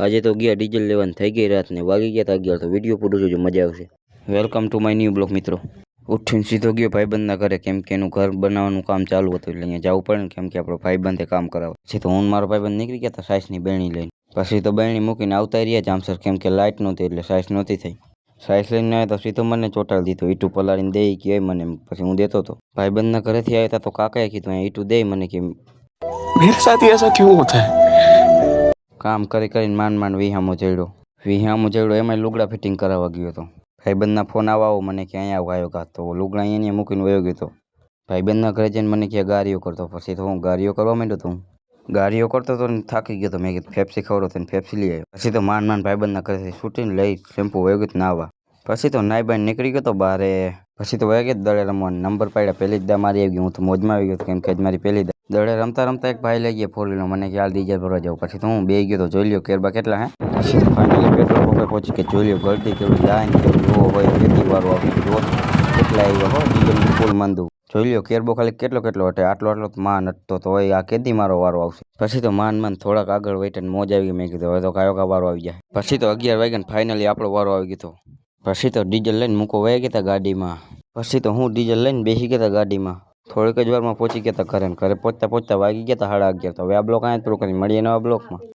આજે તો ગયા ડીઝલ લેવાનું થઈ ગઈ રાત ને વાગી ગયા તા 11 તો વિડીયો પૂરો જોજો મજા આવશે। Welcome to my new blog મિત્રો। ઉઠીને સીધો ગયો ભાઈબંધના ઘરે કેમ કે એનું ઘર બનાવવાનું કામ ચાલુ હતું એટલે અહીંયા જવું પડે ને કેમ કે આપણો ભાઈબંધે કામ કરાવે છે। તો હું મારો ભાઈબંધ નીકળી ગયા હતા સાઈસની બેણી લઈને। પછી તો બેણી મૂકીને આવતા રહ્યા જામસર કેમ કે લાઇટ નહોતી એટલે સાઈસ નહોતી થઈ। સાઈસ લઈને આવ્યા તો સીધો મને ચોટાડી દીધો ઈટું પલાળીને દે કે મને પછી હું દેતો હતો। ભાઈબંધના ઘરેથી આવ્યા હતા તો કાકાએ કીધું ઈટું દે મને કે मेरे साथ ही ऐसा क्यों होता है। કામ કરી કરીને માંડ વિહામો જડ્યો એમાં લુગડા ફિટિંગ કરાવવા ગયો હતો। ભાઈબંધના ફોન આવો મને કે અહીંયા આવ્યો ઘા તો લુગડા અહીંયા મૂકીને વયો ગયો હતો। ભાઈબંધના ઘરે જઈને મને કે ગાડીઓ કરતો પછી તો હું ગાડીઓ કરવા માંડ્યો હતો। ગાડીઓ કરતો હતો ને થાકી ગયો તો મેં કીધું ફેફસી ખવડો તો ફેફસી લઈ આવ્યો। પછી તો માંડ ભાઈબંધના ઘરેથી છૂટીને લઈ શેમ્પુ વયો ગયો નાવા। પછી તો નાઈ બાઈ નીકળી ગયો તો બહાર। પછી તો વયો ગયો દડે રમવાનો નંબર પાડ્યા પહેલી જ દા મારી આવી ગયો। હું તો મોજમાં આવી ગયો કેમ કે મારી પહેલી દા દડે રમતા એક ભાઈ લઈ ગયા 4 વ્હીલર મને કે હાલ ડીઝલ ભરવા જાવ। પછી તો હું બે ગયો તો જોઈ લ્યો કેરબા કેટલા હે। પછી તો ફાઇનલી પેટ્રોલ પંપે પહોંચી કે જોઈ લ્યો ગળતી કેવું જાય ને કેવું જોવો હોય ખેતી વાળો આવી જો કેટલા આવ્યો હો ડીઝલનું ફૂલ માંદું જોઈ લ્યો કેરબો ખાલી કેટલો હટે આટલો તો માન હટતો તો હોય આ કેદી મારો વારો આવશે। પછી તો માન થોડાક આગળ વહીને મોજ આવી ગઈ મેં કીધું હવે તો કાયો વારો આવી જાય। પછી તો 11 વાગ્યા ફાઇનલી આપણો વારો આવી ગયો। પછી તો ડીઝલ લઈને મૂકો વહી ગયા હતા ગાડીમાં। પછી તો હું ડીઝલ લઈને બેસી ગયા હતા ગાડીમાં। થોડીક જ વારમાં પહોંચી ગયા હતા ઘરે પહોંચતા વાગી ગયા હતા 11:30 તો હવે આ બ્લોક અહીંયા જ પૂરો કરી મળીએ નવા બ્લોકમાં।